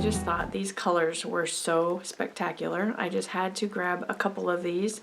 just thought these colors were so spectacular. I just had to grab a couple of these,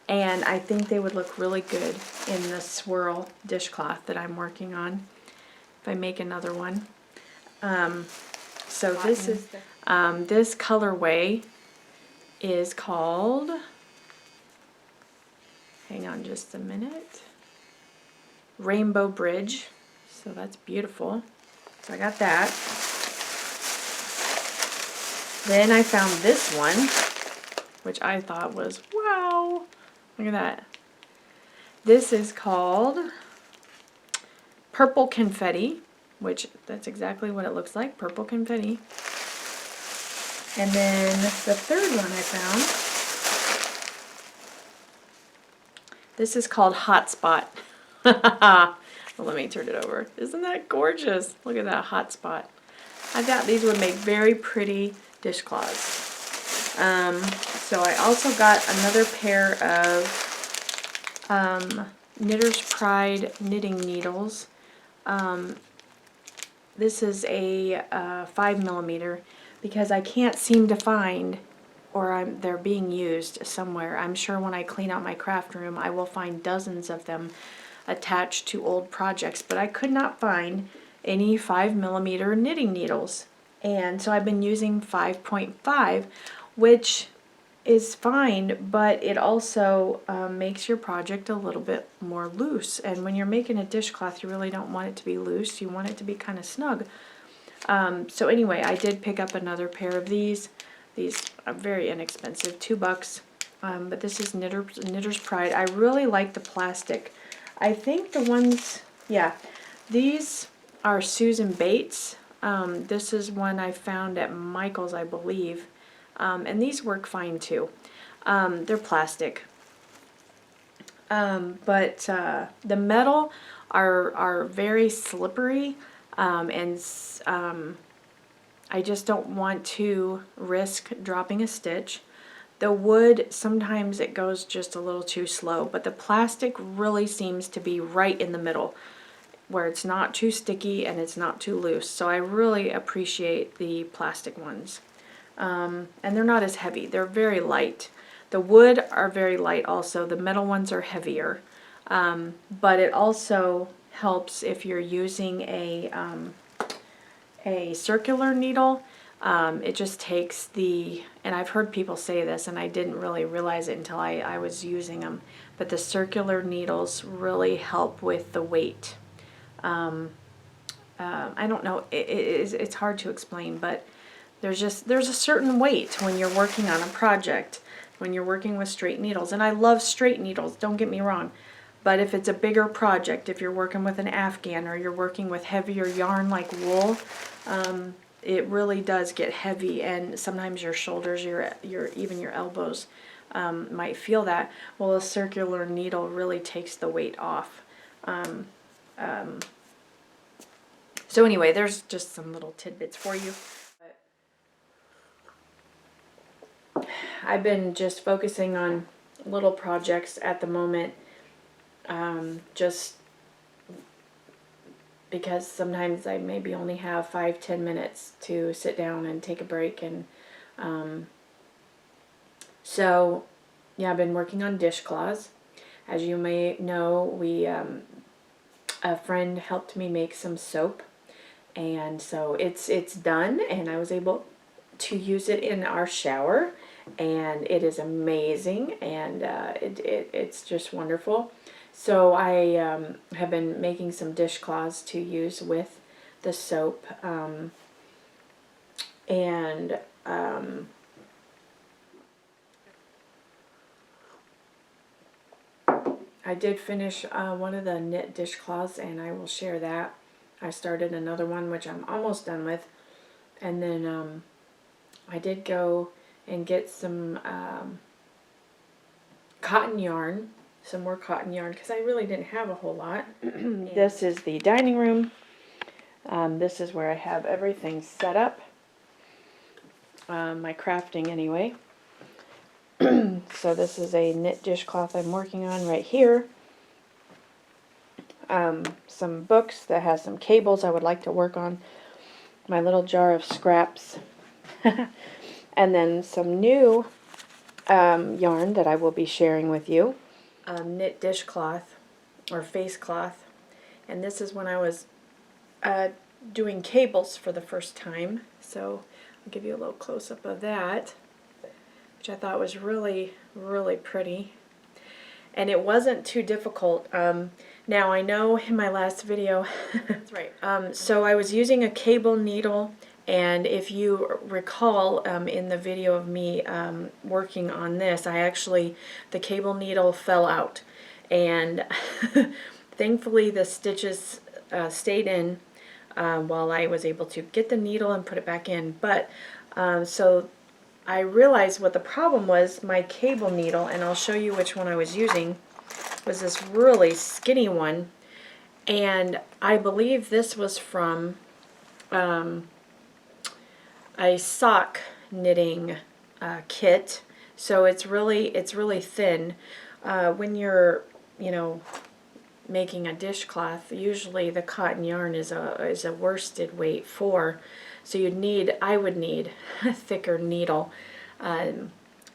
and I think they would look really good in the swirl dishcloth that I'm working on if I make another one. So this is this colorway is called, hang on just a minute, Rainbow Bridge. So that's beautiful. So I got that. Then I found this one, which I thought was, wow, look at that. This is called Purple Confetti, which that's exactly what it looks like, purple confetti. And then the third one I found, this is called Hotspot. Well, let me turn it over. Isn't that gorgeous? Look at that hotspot. I thought these would make very pretty dishcloths. So I also got another pair of Knitter's Pride knitting needles. This is a 5mm because I can't seem to find, or they're being used somewhere. I'm sure when I clean out my craft room I will find dozens of them attached to old projects, but I could not find any 5mm knitting needles. And so I've been using 5.5, which is fine, but it also makes your project a little bit more loose. And when you're making a dishcloth, you really don't want it to be loose. You want it to be kind of snug. So anyway, I did pick up another pair of these. These are very inexpensive, $2. But this is Knitter's Pride. I really like the plastic. I think the ones, yeah, these are Susan Bates. This is one I found at Michael's, I believe. And these work fine too. They're plastic. But the metal are very slippery, and I just don't want to risk dropping a stitch. The wood, sometimes it goes just a little too slow, but the plastic really seems to be right in the middle, where it's not too sticky and it's not too loose. So I really appreciate the plastic ones. And they're not as heavy. They're very light. The wood are very light also. The metal ones are heavier. But it also helps if you're using a circular needle. It just takes the, and I've heard people say this and I didn't really realize it until I was using them, but the circular needles really help with the weight. I don't know, it's hard to explain, but there's a certain weight when you're working on a project, when you're working with straight needles. And I love straight needles, don't get me wrong, but if it's a bigger project, if you're working with an Afghan or you're working with heavier yarn like wool, it really does get heavy, and sometimes your shoulders, even your elbows might feel that. Well, a circular needle really takes the weight off. So anyway, there's just some little tidbits for you. I've been just focusing on little projects at the moment, just because sometimes I maybe only have 5-10 minutes to sit down and take a break. And so yeah, I've been working on dishcloths. As you may know, a friend helped me make some soap, and so it's done, and I was able to use it in our shower, and it is amazing, and it's just wonderful. So I have been making some dishcloths to use with the soap, and I did finish one of the knit dishcloths, and I will share that. I started another one, which I'm almost done with, and then I did go and get some cotton yarn, some more cotton yarn, because I really didn't have a whole lot. This is the dining room. This is where I have everything set up, my crafting anyway. So this is a knit dishcloth I'm working on right here. Some books that has some cables I would like to work on. My little jar of scraps And then some new yarn that I will be sharing with you. Knit dishcloth or face cloth. And this is when I was doing cables for the first time. So I'll give you a little close-up of that, which I thought was really, really pretty. And it wasn't too difficult. Now I know in my last video, that's right. So I was using a cable needle, and if you recall in the video of me working on this, the cable needle fell out, and thankfully the stitches stayed in while I was able to get the needle and put it back in. But so I realized what the problem was. My cable needle, and I'll show you which one I was using, was this really skinny one, and I believe this was from a sock knitting kit. So it's really thin. When you're, you know, making a dishcloth, usually the cotton yarn is a worsted weight 4. So I would need a thicker needle,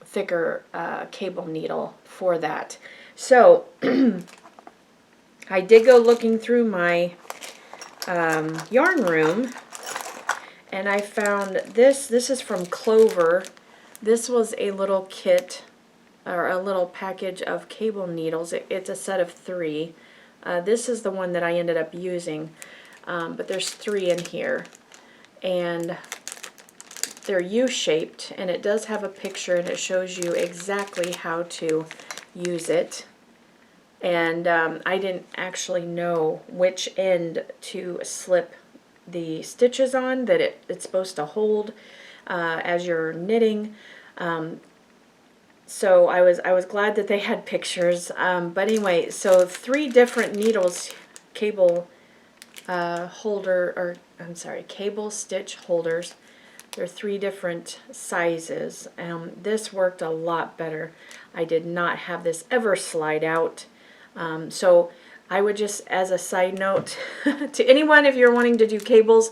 thicker cable needle for that. So I did go looking through my yarn room, and I found this. This is from Clover. This was a little kit, or a little package of cable needles. It's a set of 3. This is the one that I ended up using, but there's 3 in here, and they're U-shaped, and it does have a picture, and it shows you exactly how to use it. And I didn't actually know which end to slip the stitches on that it's supposed to hold as you're knitting. So I was glad that they had pictures. But anyway, so 3 different needles, cable cable stitch holders. There are 3 different sizes. This worked a lot better. I did not have this ever slide out. So I would just, as a side note, to anyone, if you're wanting to do cables,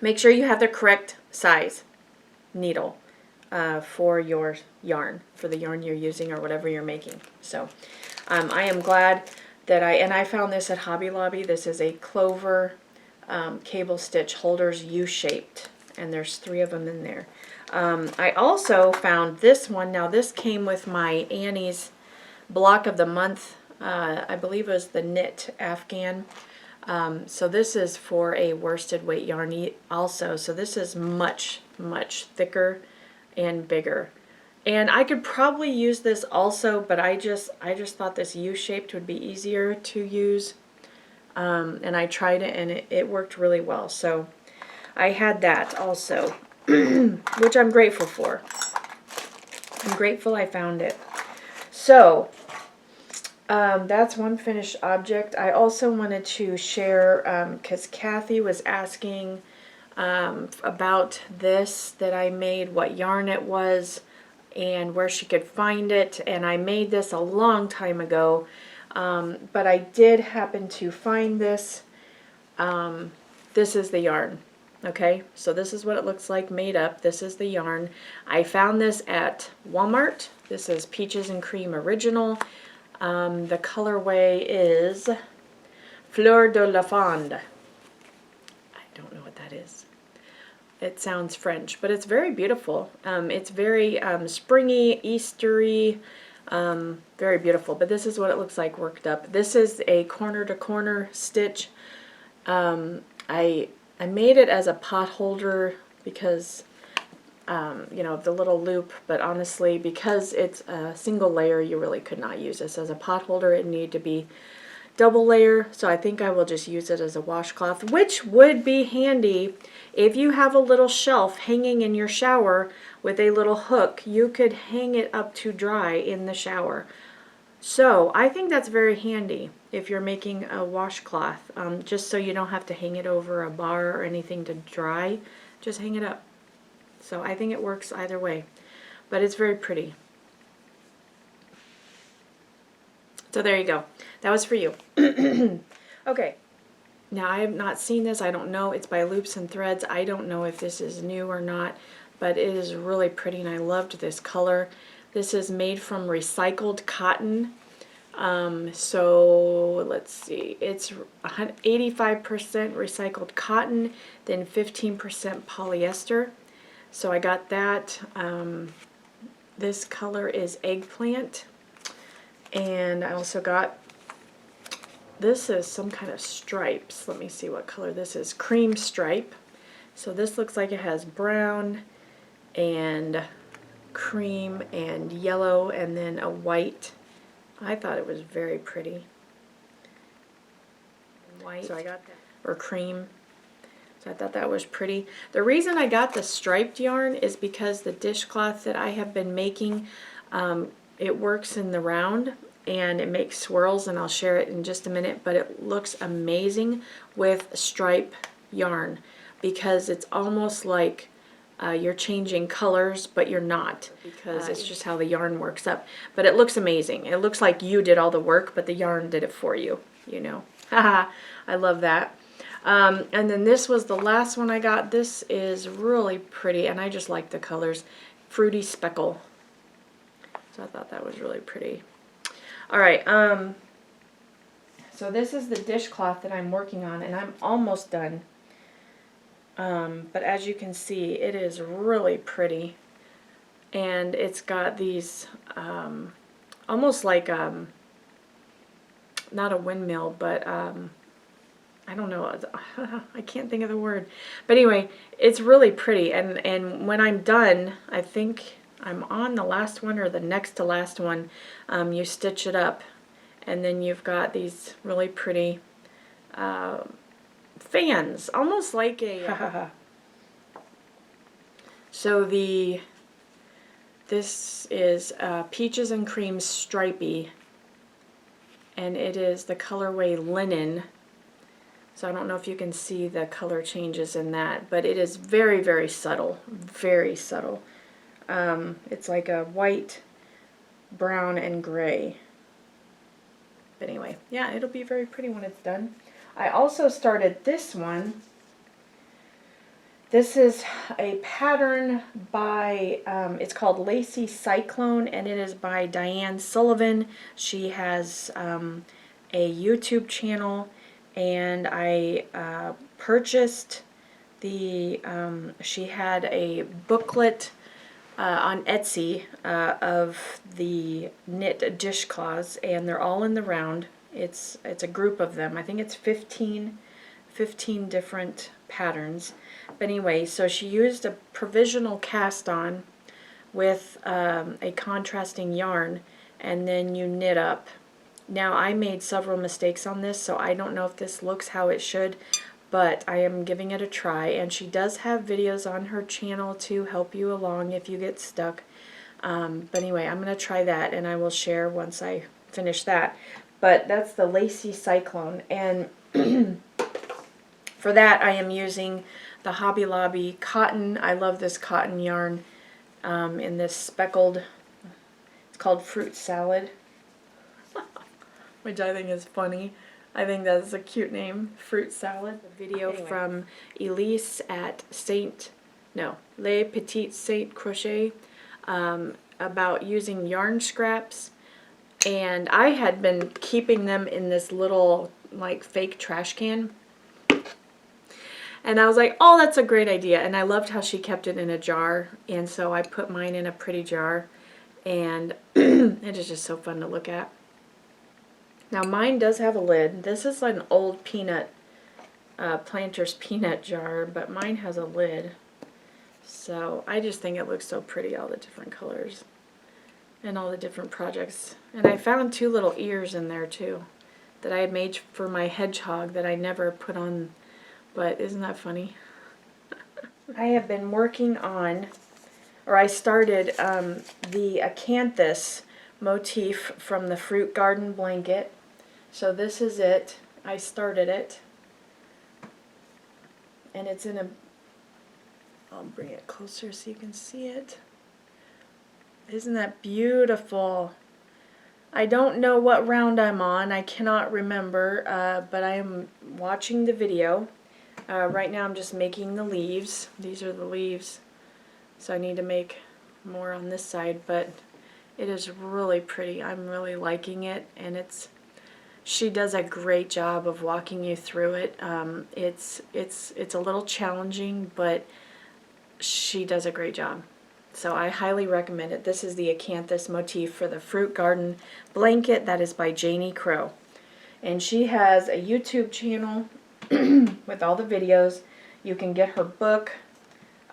make sure you have the correct size needle for your yarn, for the yarn you're using or whatever you're making. So I am glad that I found this at Hobby Lobby. This is a Clover cable stitch holders, U-shaped, and there's 3 of them in there. I also found this one. Now this came with my Annie's block of the month. I believe it was the Knit Afghan. So this is for a worsted weight yarn also. So this is much, much thicker and bigger. And I could probably use this also, but I just thought this U-shaped would be easier to use. And I tried it, and it worked really well. So I had that also, which I'm grateful for. I'm grateful I found it. So that's one finished object. I also wanted to share, because Kathy was asking about this that I made, what yarn it was, and where she could find it. And I made this a long time ago, but I did happen to find this. This is the yarn. Okay, so this is what it looks like made up. This is the yarn. I found this at Walmart. This is Peaches and Cream Original. The colorway is Fleur de la Fond. I don't know what that is. It sounds French, but it's very beautiful. It's very springy, Eastery, very beautiful. But this is what it looks like worked up. This is a corner-to-corner stitch. I made it as a pot holder because, you know, the little loop, but honestly, because it's a single layer, you really could not use this as a pot holder. It needed to be double layer, so I think I will just use it as a washcloth, which would be handy if you have a little shelf hanging in your shower with a little hook. You could hang it up to dry in the shower. So I think that's very handy if you're making a washcloth, just so you don't have to hang it over a bar or anything to dry. Just hang it up. So I think it works either way, but it's very pretty. So there you go. That was for you. Okay. Now I have not seen this, I don't know, it's by Loops and Threads. I don't know if this is new or not, but it is really pretty and I loved this color. This is made from recycled cotton. So let's see, it's 85% recycled cotton, then 15% polyester. So I got that. This color is eggplant. And I also got, this is some kind of stripes. Let me see what color this is. Cream stripe. So this looks like it has brown and cream and yellow and then a white. I thought it was very pretty. White, so I got that. Or cream. So I thought that was pretty. The reason I got the striped yarn is because the dishcloth that I have been making, it works in the round and it makes swirls, and I'll share it in just a minute, but it looks amazing with stripe yarn because it's almost like you're changing colors, but you're not, because it's just how the yarn works up. But it looks amazing. It looks like you did all the work, but the yarn did it for you, you know. Haha, I love that. And then this was the last one I got. This is really pretty, and I just like the colors. Fruity Speckle. So I thought that was really pretty. All right, so this is the dishcloth that I'm working on, and I'm almost done. But as you can see, it is really pretty, and it's got these almost like not a windmill, but I don't know, I can't think of the word, but anyway, it's really pretty. And when I'm done, I think I'm on the last one or the next to last one, you stitch it up, and then you've got these really pretty fans, almost like a so this is Peaches and Cream Stripey, and it is the colorway Linen. So I don't know if you can see the color changes in that, but it is very, very subtle, very subtle. It's like a white, brown, and gray. But anyway, yeah, it'll be very pretty when it's done. I also started this one. This is a pattern by, it's called Lacy Cyclone, and it is by Diana Sullivan. She has a YouTube channel, and I purchased the, she had a booklet on Etsy of the knit dishcloths, and they're all in the round. It's a group of them. I think it's 15 different patterns. But anyway, so she used a provisional cast on with a contrasting yarn, and then you knit up. Now I made several mistakes on this, so I don't know if this looks how it should, but I am giving it a try, and she does have videos on her channel to help you along if you get stuck. But anyway, I'm going to try that, and I will share once I finish that. But that's the Lacy Cyclone, and for that I am using the Hobby Lobby cotton. I love this cotton yarn in this speckled, it's called Fruit Salad, which I think is funny. I think that's a cute name, Fruit Salad. The video from Elise at Les Petites Saint Crochet about using yarn scraps. And I had been keeping them in this little like fake trash can. And I was like, oh, that's a great idea. And I loved how she kept it in a jar. And so I put mine in a pretty jar. And it is just so fun to look at. Now mine does have a lid. This is like an old peanut, Planters peanut jar, but mine has a lid. So I just think it looks so pretty, all the different colors and all the different projects. And I found 2 little ears in there too that I had made for my hedgehog that I never put on, but isn't that funny? I have been working on, or I started the acanthus motif from the Fruit Garden blanket. So this is it. I started it, and it's in a, I'll bring it closer so you can see it. Isn't that beautiful? I don't know what round I'm on. I cannot remember, but I am watching the video. Right now I'm just making the leaves. These are the leaves. So I need to make more on this side, but it is really pretty. I'm really liking it, and she does a great job of walking you through it. It's a little challenging, but she does a great job. So I highly recommend it. This is the acanthus motif for the fruit garden blanket. That is by Janie Crow. And she has a YouTube channel with all the videos. You can get her book.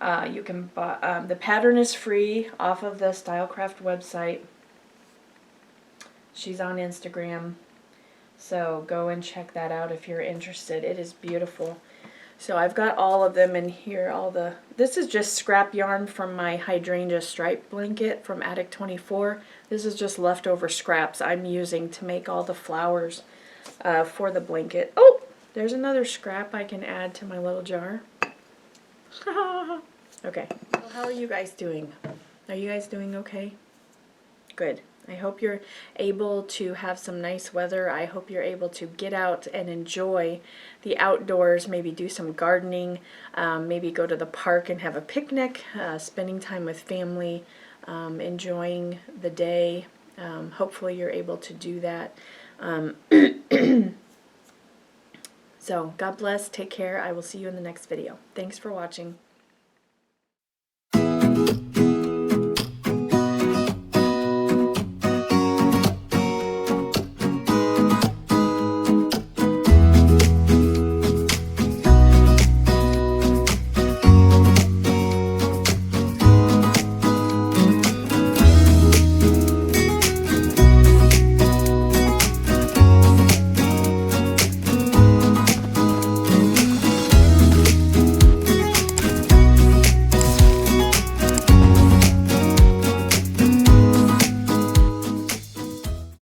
You can buy, the pattern is free off of the Stylecraft website. She's on Instagram. So go and check that out if you're interested. It is beautiful. So I've got all of them in here. This is just scrap yarn from my hydrangea stripe blanket from Attic 24. This is just leftover scraps I'm using to make all the flowers for the blanket. Oh, there's another scrap I can add to my little jar. Okay, so how are you guys doing? Are you guys doing okay? Good. I hope you're able to have some nice weather. I hope you're able to get out and enjoy the outdoors, maybe do some gardening, maybe go to the park and have a picnic, spending time with family, enjoying the day. Hopefully you're able to do that. So God bless, take care. I will see you in the next video. Thanks for watching.